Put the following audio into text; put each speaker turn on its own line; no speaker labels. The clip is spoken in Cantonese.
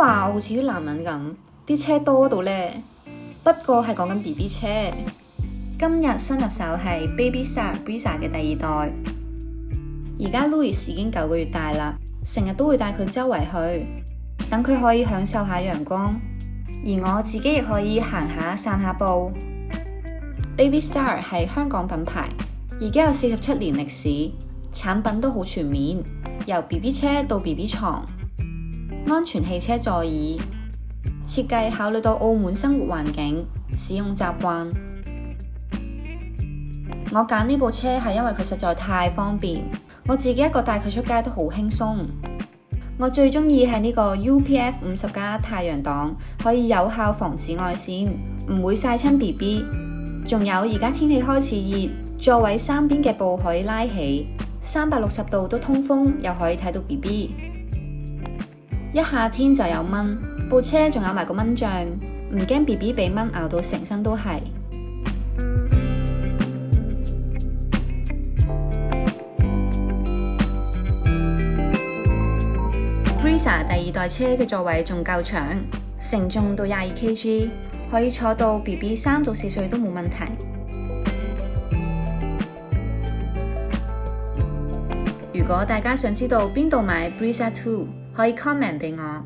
話我好似啲男人咁，啲車多到呢。不過係講緊 BB 車。今日新入手係 Baby Star Brisa 嘅第2代。而家 Louis 已經9個月大啦，成日都會帶佢周圍去，等佢可以享受下陽光，而我自己亦可以行下散下步。Baby Star 係香港品牌，已經有47年歷史，產品都好全面，由 BB 車到 BB 床，安全汽車座椅，設計考慮到澳門生活環境、使用習慣。我揀呢部車係因為佢實在太方便，我自己一個帶佢出街都好輕鬆。我最中意係呢個 UPF 50+太陽擋，可以有效防紫外線，唔會曬親 BB。仲有而家天氣開始熱，座位3邊嘅布可以拉起，360度都通風，又可以睇到 BB。一夏天就有蚊，部車仲有埋個蚊帳，唔驚 BB 俾蚊咬到成身都係。Brisa 第2代車嘅座位仲夠長，承重到22kg，可以坐到 BB 3到4歲都冇問題。如果大家想知道邊度買 Brisa 2，可以 comment 俾我。